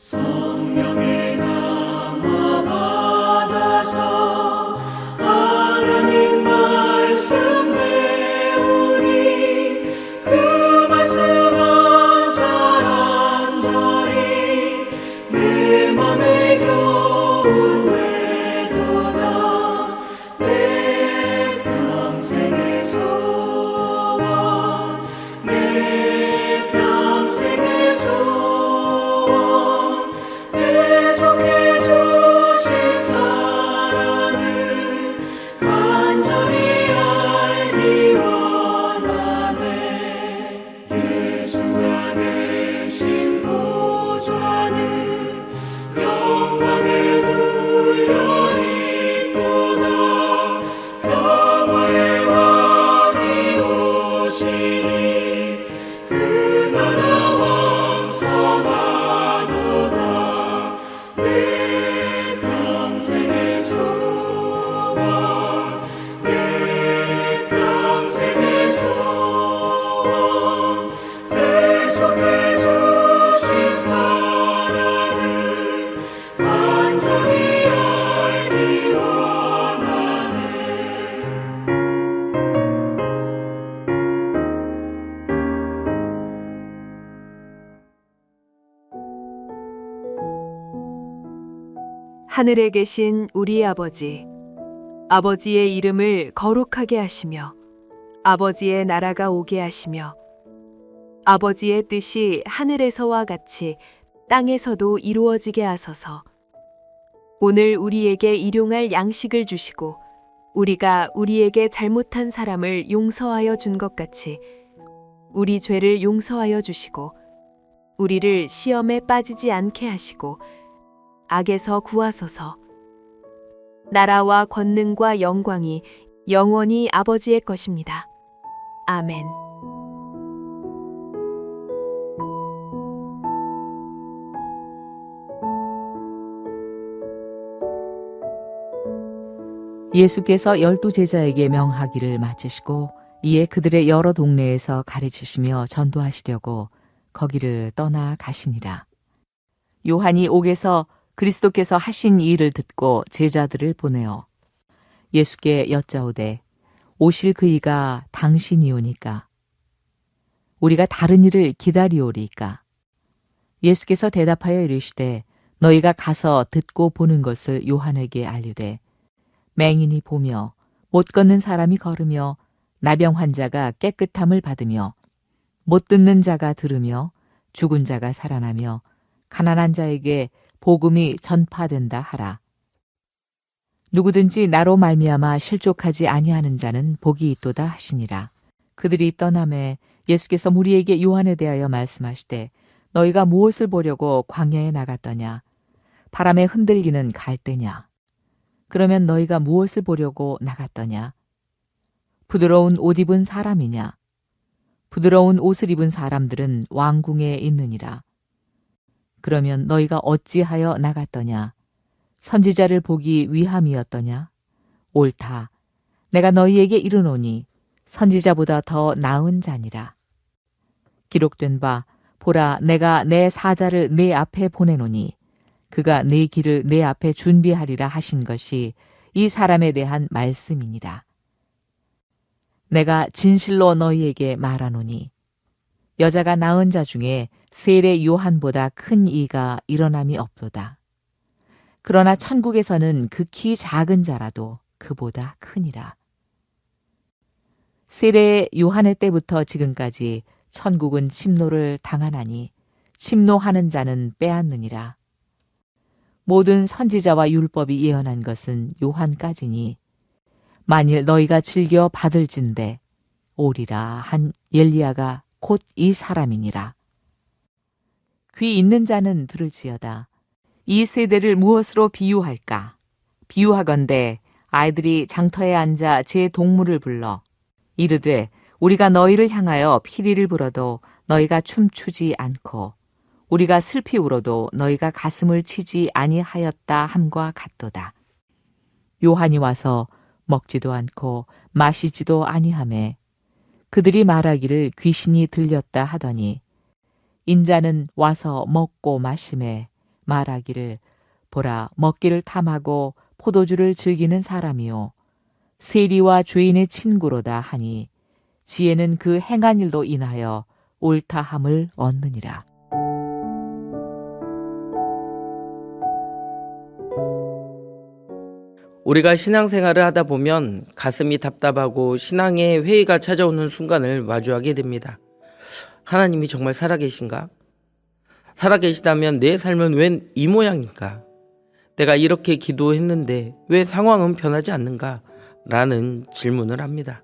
성령의 감화 받아서 하나님 말씀 배우니 그 말씀 한절한절이 내 맘에 교훈 되도다. 내 평생의 소원, 내 평생의 소원, 계속해 주신 사랑을 간절히 알기 원하네. 예수가 계신 보좌는 영광에 둘려 있도다. 평화의 왕이 오시니 그 나라 왕성하도다. 내 평생의 소원, 내 평생의 소원, 계속해 주신 사랑을 간절히 알기 원하네. 하늘에 계신 우리 아버지, 아버지의 이름을 거룩하게 하시며 아버지의 나라가 오게 하시며 아버지의 뜻이 하늘에서와 같이 땅에서도 이루어지게 하소서. 오늘 우리에게 일용할 양식을 주시고 우리가 우리에게 잘못한 사람을 용서하여 준 것 같이 우리 죄를 용서하여 주시고 우리를 시험에 빠지지 않게 하시고 악에서 구하소서. 나라와 권능과 영광이 영원히 아버지의 것입니다. 아멘. 예수께서 12제자에게 명하기를 마치시고 이에 그들의 여러 동네에서 가르치시며 전도하시려고 거기를 떠나 가시니라. 요한이 옥에서 그리스도께서 하신 이 일을 듣고 제자들을 보내어 예수께 여짜오되 오실 그이가 당신이오니까 우리가 다른 일을 기다리오리까. 예수께서 대답하여 이르시되 너희가 가서 듣고 보는 것을 요한에게 알리되 맹인이 보며 못 걷는 사람이 걸으며 나병 환자가 깨끗함을 받으며 못 듣는 자가 들으며 죽은 자가 살아나며 가난한 자에게 복음이 전파된다 하라. 누구든지 나로 말미암아 실족하지 아니하는 자는 복이 있도다 하시니라. 그들이 떠나매 예수께서 무리에게 요한에 대하여 말씀하시되 너희가 무엇을 보려고 광야에 나갔더냐? 바람에 흔들리는 갈대냐? 그러면 너희가 무엇을 보려고 나갔더냐? 부드러운 옷 입은 사람이냐? 부드러운 옷을 입은 사람들은 왕궁에 있느니라. 그러면 너희가 어찌하여 나갔더냐? 선지자를 보기 위함이었더냐? 옳다. 내가 너희에게 이르노니 선지자보다 더 나은 자니라. 기록된 바 보라 내가 내 사자를 네 앞에 보내노니 그가 네 길을 내 앞에 준비하리라 하신 것이 이 사람에 대한 말씀이니라. 내가 진실로 너희에게 말하노니 여자가 낳은 자 중에 세례 요한보다 큰 이가 일어남이 없도다. 그러나 천국에서는 극히 작은 자라도 그보다 크니라. 세례 요한의 때부터 지금까지 천국은 침노를 당하나니 침노하는 자는 빼앗느니라. 모든 선지자와 율법이 예언한 것은 요한까지니 만일 너희가 즐겨 받을진대 오리라 한 엘리야가 곧 이 사람이니라. 귀 있는 자는 들을지어다. 이 세대를 무엇으로 비유할까? 비유하건대 아이들이 장터에 앉아 제 동물을 불러 이르되 우리가 너희를 향하여 피리를 불어도 너희가 춤추지 않고 우리가 슬피 울어도 너희가 가슴을 치지 아니하였다 함과 같도다. 요한이 와서 먹지도 않고 마시지도 아니하매 그들이 말하기를 귀신이 들렸다 하더니 인자는 와서 먹고 마시매 말하기를 보라 먹기를 탐하고 포도주를 즐기는 사람이요 세리와 죄인의 친구로다 하니 지혜는 그 행한 일로 인하여 옳다함을 얻느니라. 우리가 신앙생활을 하다 보면 가슴이 답답하고 신앙의 회의가 찾아오는 순간을 마주하게 됩니다. 하나님이 정말 살아계신가? 살아계시다면 내 삶은 웬 이 모양인가? 내가 이렇게 기도했는데 왜 상황은 변하지 않는가? 라는 질문을 합니다.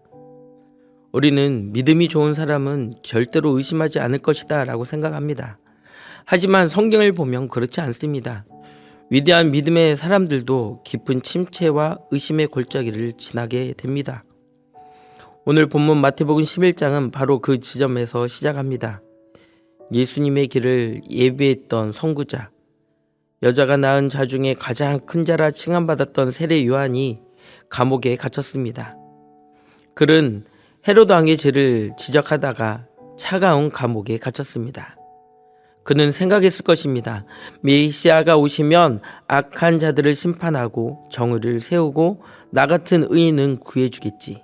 우리는 믿음이 좋은 사람은 절대로 의심하지 않을 것이다 라고 생각합니다. 하지만 성경을 보면 그렇지 않습니다. 위대한 믿음의 사람들도 깊은 침체와 의심의 골짜기를 지나게 됩니다. 오늘 본문 마태복음 11장은 바로 그 지점에서 시작합니다. 예수님의 길을 예비했던 선구자, 여자가 낳은 자 중에 가장 큰 자라 칭함받았던 세례 요한이 감옥에 갇혔습니다. 그는 헤로드 왕의 죄를 지적하다가 차가운 감옥에 갇혔습니다. 그는 생각했을 것입니다. 메시아가 오시면 악한 자들을 심판하고 정의를 세우고 나 같은 의인은 구해주겠지.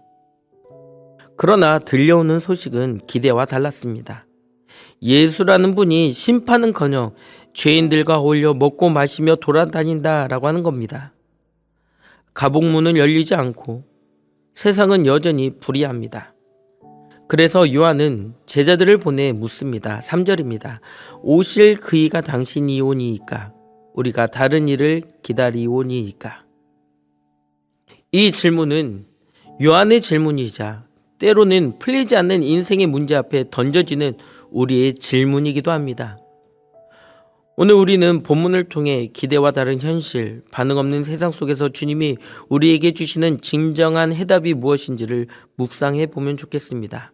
그러나 들려오는 소식은 기대와 달랐습니다. 예수라는 분이 심판은커녕 죄인들과 어울려 먹고 마시며 돌아다닌다라고 하는 겁니다. 감옥문은 열리지 않고 세상은 여전히 불의합니다. 그래서 요한은 제자들을 보내 묻습니다. 3절입니다. 오실 그이가 당신이오니이까 우리가 다른 일을 기다리오니이까. 이 질문은 요한의 질문이자 때로는 풀리지 않는 인생의 문제 앞에 던져지는 우리의 질문이기도 합니다. 오늘 우리는 본문을 통해 기대와 다른 현실, 반응 없는 세상 속에서 주님이 우리에게 주시는 진정한 해답이 무엇인지를 묵상해 보면 좋겠습니다.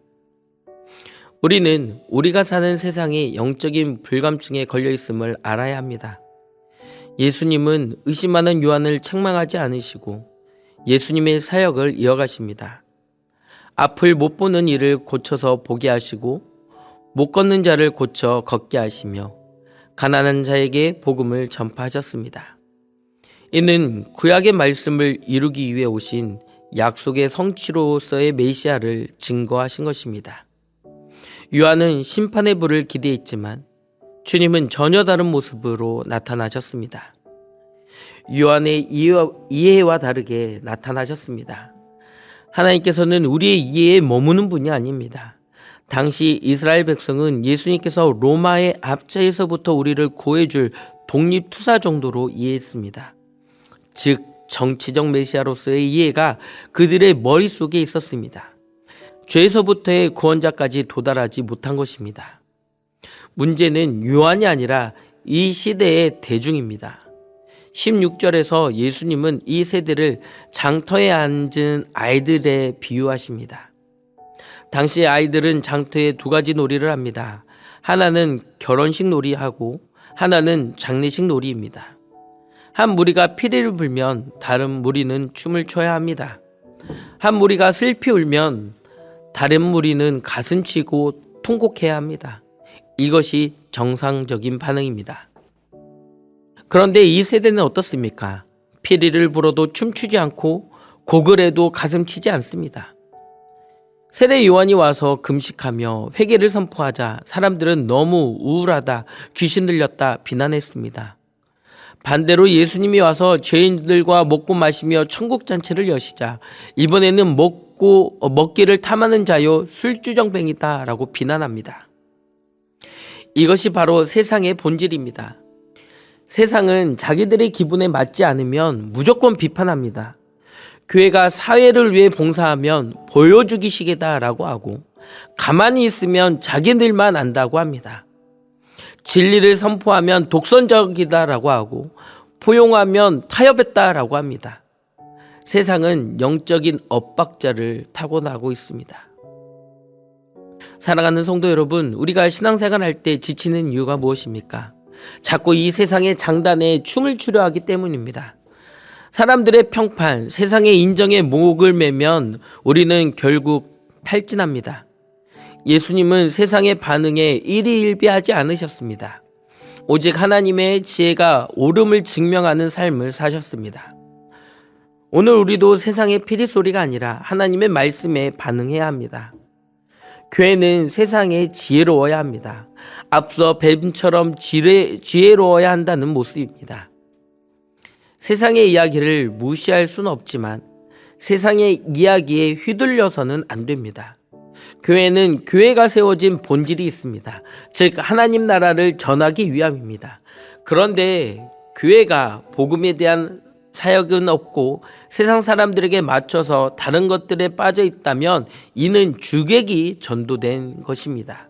우리는 우리가 사는 세상이 영적인 불감증에 걸려 있음을 알아야 합니다. 예수님은 의심하는 요한을 책망하지 않으시고 예수님의 사역을 이어가십니다. 앞을 못 보는 이를 고쳐서 보게 하시고 못 걷는 자를 고쳐 걷게 하시며 가난한 자에게 복음을 전파하셨습니다. 이는 구약의 말씀을 이루기 위해 오신 약속의 성취로서의 메시아를 증거하신 것입니다. 요한은 심판의 불을 기대했지만 주님은 전혀 다른 모습으로 나타나셨습니다. 요한의 이해와 다르게 나타나셨습니다. 하나님께서는 우리의 이해에 머무는 분이 아닙니다. 당시 이스라엘 백성은 예수님께서 로마의 압제에서부터 우리를 구해줄 독립투사 정도로 이해했습니다. 즉 정치적 메시아로서의 이해가 그들의 머릿속에 있었습니다. 죄에서부터의 구원자까지 도달하지 못한 것입니다. 문제는 요한이 아니라 이 시대의 대중입니다. 16절에서 예수님은 이 세대를 장터에 앉은 아이들에 비유하십니다. 당시 아이들은 장터에 두 가지 놀이를 합니다. 하나는 결혼식 놀이하고 하나는 장례식 놀이입니다. 한 무리가 피리를 불면 다른 무리는 춤을 춰야 합니다. 한 무리가 슬피 울면 다른 무리는 가슴치고 통곡해야 합니다. 이것이 정상적인 반응입니다. 그런데 이 세대는 어떻습니까? 피리를 불어도 춤추지 않고 곡을 해도 가슴치지 않습니다. 세례 요한이 와서 금식하며 회개를 선포하자 사람들은 너무 우울하다, 귀신 들렸다 비난했습니다. 반대로 예수님이 와서 죄인들과 먹고 마시며 천국 잔치를 여시자 이번에는 먹기를 탐하는 자요 술주정뱅이다 라고 비난합니다. 이것이 바로 세상의 본질입니다. 세상은 자기들의 기분에 맞지 않으면 무조건 비판합니다. 교회가 사회를 위해 봉사하면 보여주기식이다라고 하고 가만히 있으면 자기들만 안다고 합니다. 진리를 선포하면 독선적이다라고 하고 포용하면 타협했다라고 합니다. 세상은 영적인 엇박자를 타고나고 있습니다. 사랑하는 성도 여러분, 우리가 신앙생활 할 때 지치는 이유가 무엇입니까? 자꾸 이 세상의 장단에 춤을 추려 하기 때문입니다. 사람들의 평판, 세상의 인정에 목을 매면 우리는 결국 탈진합니다. 예수님은 세상의 반응에 일희일비하지 않으셨습니다. 오직 하나님의 지혜가 옳음을 증명하는 삶을 사셨습니다. 오늘 우리도 세상의 피리소리가 아니라 하나님의 말씀에 반응해야 합니다. 교회는 세상에 지혜로워야 합니다. 앞서 뱀처럼 지혜로워야 한다는 모습입니다. 세상의 이야기를 무시할 수는 없지만 세상의 이야기에 휘둘려서는 안 됩니다. 교회는 교회가 세워진 본질이 있습니다. 즉 하나님 나라를 전하기 위함입니다. 그런데 교회가 복음에 대한 사역은 없고 세상 사람들에게 맞춰서 다른 것들에 빠져 있다면 이는 주객이 전도된 것입니다.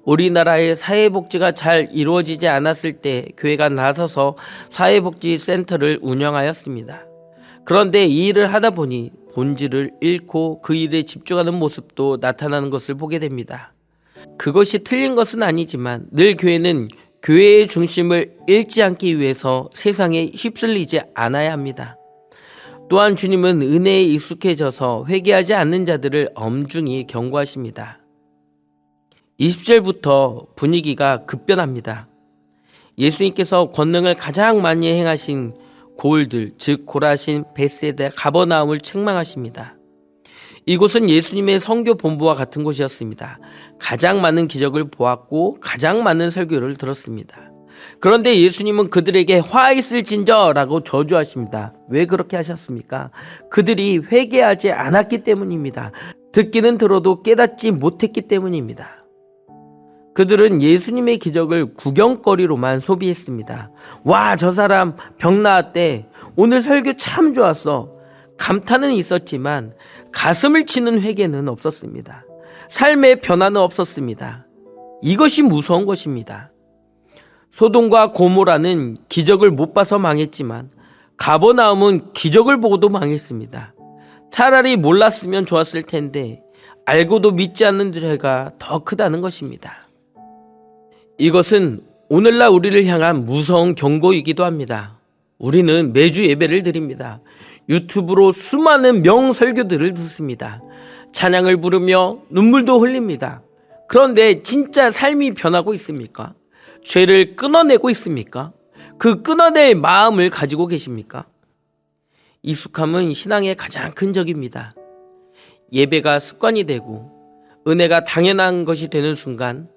우리나라의 사회복지가 잘 이루어지지 않았을 때 교회가 나서서 사회복지센터를 운영하였습니다. 그런데 이 일을 하다 보니 본질을 잃고 그 일에 집중하는 모습도 나타나는 것을 보게 됩니다. 그것이 틀린 것은 아니지만 늘 교회는 교회의 중심을 잃지 않기 위해서 세상에 휩쓸리지 않아야 합니다. 또한 주님은 은혜에 익숙해져서 회개하지 않는 자들을 엄중히 경고하십니다. 20절부터 분위기가 급변합니다. 예수님께서 권능을 가장 많이 행하신 고을들, 즉 고라신, 벳세다, 가버나움을 책망하십니다. 이곳은 예수님의 선교 본부와 같은 곳이었습니다. 가장 많은 기적을 보았고 가장 많은 설교를 들었습니다. 그런데 예수님은 그들에게 화 있을진저라고 저주하십니다. 왜 그렇게 하셨습니까? 그들이 회개하지 않았기 때문입니다. 듣기는 들어도 깨닫지 못했기 때문입니다. 그들은 예수님의 기적을 구경거리로만 소비했습니다. 와, 저 사람 병 나았대. 오늘 설교 참 좋았어. 감탄은 있었지만 가슴을 치는 회개는 없었습니다. 삶의 변화는 없었습니다. 이것이 무서운 것입니다. 소돔과 고모라는 기적을 못 봐서 망했지만 가버나움은 기적을 보고도 망했습니다. 차라리 몰랐으면 좋았을 텐데 알고도 믿지 않는 죄가 더 크다는 것입니다. 이것은 오늘날 우리를 향한 무서운 경고이기도 합니다. 우리는 매주 예배를 드립니다. 유튜브로 수많은 명설교들을 듣습니다. 찬양을 부르며 눈물도 흘립니다. 그런데 진짜 삶이 변하고 있습니까? 죄를 끊어내고 있습니까? 그 끊어낼 마음을 가지고 계십니까? 익숙함은 신앙의 가장 큰 적입니다. 예배가 습관이 되고 은혜가 당연한 것이 되는 순간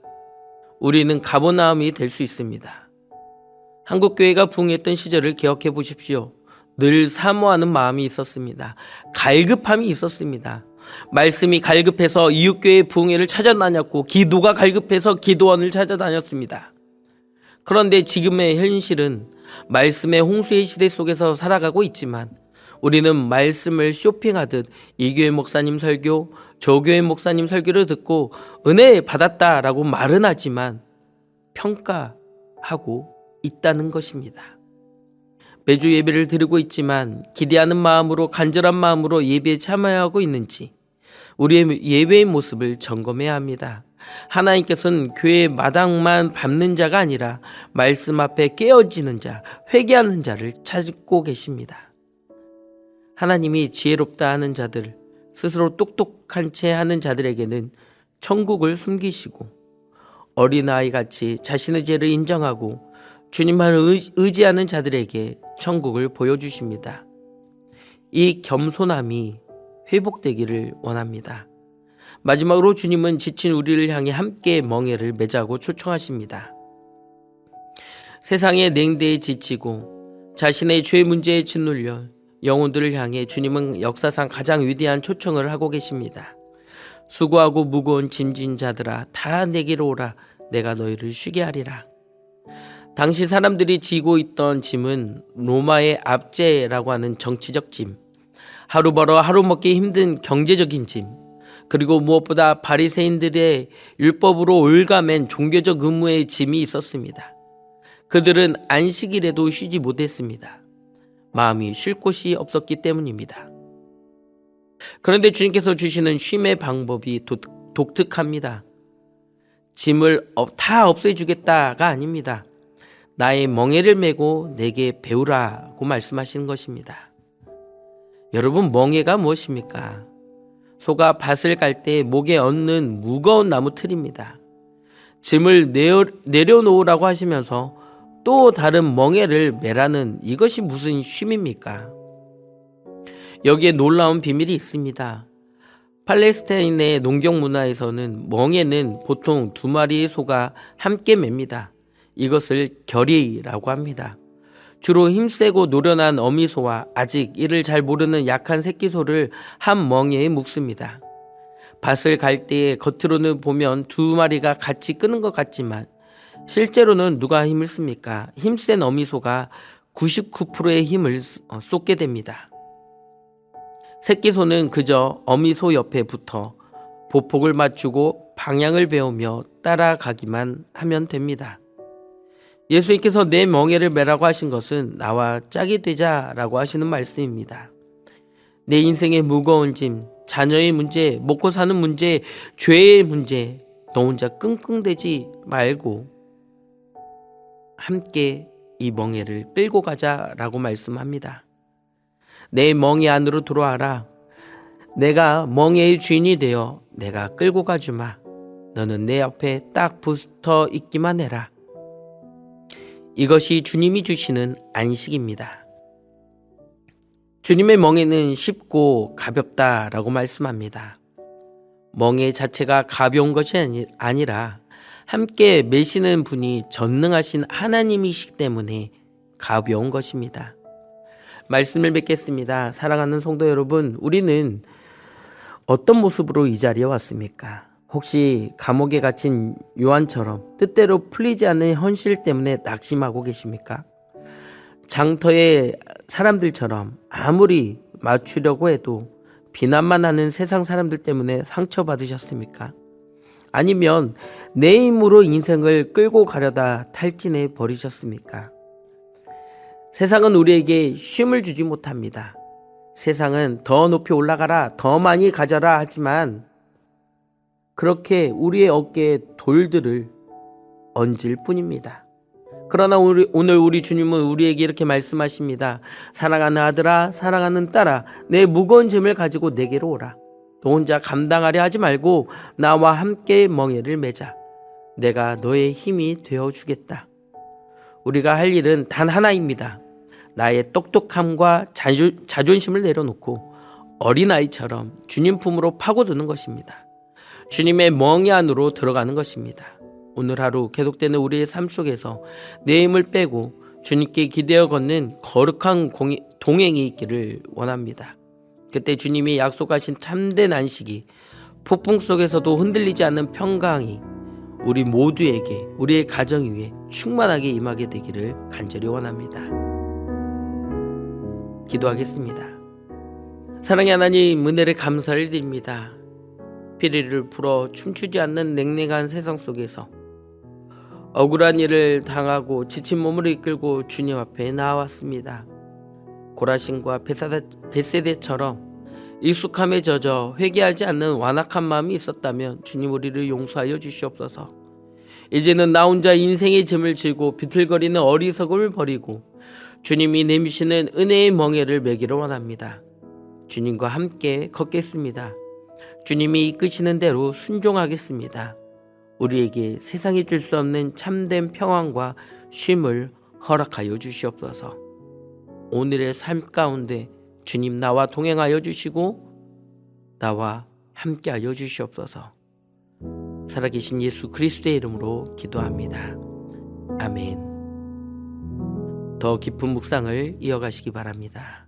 우리는 가버나움이 될 수 있습니다. 한국교회가 부흥했던 시절을 기억해 보십시오. 늘 사모하는 마음이 있었습니다. 갈급함이 있었습니다. 말씀이 갈급해서 이웃교회 부흥회를 찾아다녔고 기도가 갈급해서 기도원을 찾아다녔습니다. 그런데 지금의 현실은 말씀의 홍수의 시대 속에서 살아가고 있지만 우리는 말씀을 쇼핑하듯 이 교회 목사님 설교, 저 교회 목사님 설교를 듣고 은혜 받았다라고 말은 하지만 평가하고 있다는 것입니다. 매주 예배를 드리고 있지만 기대하는 마음으로, 간절한 마음으로 예배에 참여하고 있는지 우리의 예배의 모습을 점검해야 합니다. 하나님께서는 교회 마당만 밟는 자가 아니라 말씀 앞에 깨어지는 자, 회개하는 자를 찾고 계십니다. 하나님이 지혜롭다 하는 자들, 스스로 똑똑한 채 하는 자들에게는 천국을 숨기시고 어린아이같이 자신의 죄를 인정하고 주님만을 의지하는 자들에게 천국을 보여주십니다. 이 겸손함이 회복되기를 원합니다. 마지막으로 주님은 지친 우리를 향해 함께 멍에를 매자고 초청하십니다. 세상의 냉대에 지치고 자신의 죄 문제에 짓눌려 영혼들을 향해 주님은 역사상 가장 위대한 초청을 하고 계십니다. 수고하고 무거운 짐진 자들아 다 내게로 오라. 내가 너희를 쉬게 하리라. 당시 사람들이 지고 있던 짐은 로마의 압제라고 하는 정치적 짐, 하루 벌어 하루 먹기 힘든 경제적인 짐, 그리고 무엇보다 바리새인들의 율법으로 올가맨 종교적 의무의 짐이 있었습니다. 그들은 안식일에도 쉬지 못했습니다. 마음이 쉴 곳이 없었기 때문입니다. 그런데 주님께서 주시는 쉼의 방법이 독특합니다. 짐을 다 없애주겠다가 아닙니다. 나의 멍에를 메고 내게 배우라고 말씀하시는 것입니다. 여러분, 멍에가 무엇입니까? 소가 밭을 갈 때 목에 얹는 무거운 나무 틀입니다. 짐을 내려놓으라고 하시면서 또 다른 멍에를 매라는 이것이 무슨 쉼입니까? 여기에 놀라운 비밀이 있습니다. 팔레스타인의 농경 문화에서는 멍에는 보통 2마리의 소가 함께 맵니다. 이것을 결의라고 합니다. 주로 힘세고 노련한 어미소와 아직 이를 잘 모르는 약한 새끼소를 한 멍에에 묶습니다. 밭을 갈 때에 겉으로는 보면 2마리가 같이 끄는 것 같지만 실제로는 누가 힘을 씁니까? 힘센 어미소가 99%의 힘을 쏟게 됩니다. 새끼소는 그저 어미소 옆에 붙어 보폭을 맞추고 방향을 배우며 따라가기만 하면 됩니다. 예수님께서 내 멍에를 매라고 하신 것은 나와 짝이 되자라고 하시는 말씀입니다. 내 인생의 무거운 짐, 자녀의 문제, 먹고 사는 문제, 죄의 문제, 너 혼자 끙끙대지 말고 함께 이 멍에를 끌고 가자라고 말씀합니다. 내 멍에 안으로 들어와라. 내가 멍에의 주인이 되어 내가 끌고 가주마. 너는 내 옆에 딱 붙어 있기만 해라. 이것이 주님이 주시는 안식입니다. 주님의 멍에는 쉽고 가볍다라고 말씀합니다. 멍에 자체가 가벼운 것이 아니라 함께 매시는 분이 전능하신 하나님이시기 때문에 가벼운 것입니다. 말씀을 뵙겠습니다. 사랑하는 성도 여러분, 우리는 어떤 모습으로 이 자리에 왔습니까? 혹시 감옥에 갇힌 요한처럼 뜻대로 풀리지 않는 현실 때문에 낙심하고 계십니까? 장터의 사람들처럼 아무리 맞추려고 해도 비난만 하는 세상 사람들 때문에 상처받으셨습니까? 아니면 내 힘으로 인생을 끌고 가려다 탈진해 버리셨습니까? 세상은 우리에게 쉼을 주지 못합니다. 세상은 더 높이 올라가라, 더 많이 가져라 하지만 그렇게 우리의 어깨에 돌들을 얹을 뿐입니다. 그러나 오늘 우리 주님은 우리에게 이렇게 말씀하십니다. 사랑하는 아들아, 사랑하는 딸아, 내 무거운 짐을 가지고 내게로 오라. 너 혼자 감당하려 하지 말고 나와 함께 멍에를 매자. 내가 너의 힘이 되어주겠다. 우리가 할 일은 단 하나입니다. 나의 똑똑함과 자존심을 내려놓고 어린아이처럼 주님 품으로 파고드는 것입니다. 주님의 멍에 안으로 들어가는 것입니다. 오늘 하루 계속되는 우리의 삶 속에서 내 힘을 빼고 주님께 기대어 걷는 거룩한 동행이 있기를 원합니다. 그때 주님이 약속하신 참된 안식이 폭풍 속에서도 흔들리지 않는 평강이 우리 모두에게, 우리의 가정 위에 충만하게 임하게 되기를 간절히 원합니다. 기도하겠습니다. 사랑의 하나님, 은혜를 감사를 드립니다. 피리를 풀어 춤추지 않는 냉랭한 세상 속에서 억울한 일을 당하고 지친 몸을 이끌고 주님 앞에 나왔습니다. 고라신과 벳세대처럼 익숙함에 젖어 회개하지 않는 완악한 마음이 있었다면 주님 우리를 용서하여 주시옵소서. 이제는 나 혼자 인생의 짐을 지고 비틀거리는 어리석음을 버리고 주님이 내미시는 은혜의 멍에를 매기를 원합니다. 주님과 함께 걷겠습니다. 주님이 이끄시는 대로 순종하겠습니다. 우리에게 세상이 줄 수 없는 참된 평안과 쉼을 허락하여 주시옵소서. 오늘의 삶 가운데 주님 나와 동행하여 주시고 나와 함께하여 주시옵소서. 살아계신 예수 그리스도의 이름으로 기도합니다. 아멘. 더 깊은 묵상을 이어가시기 바랍니다.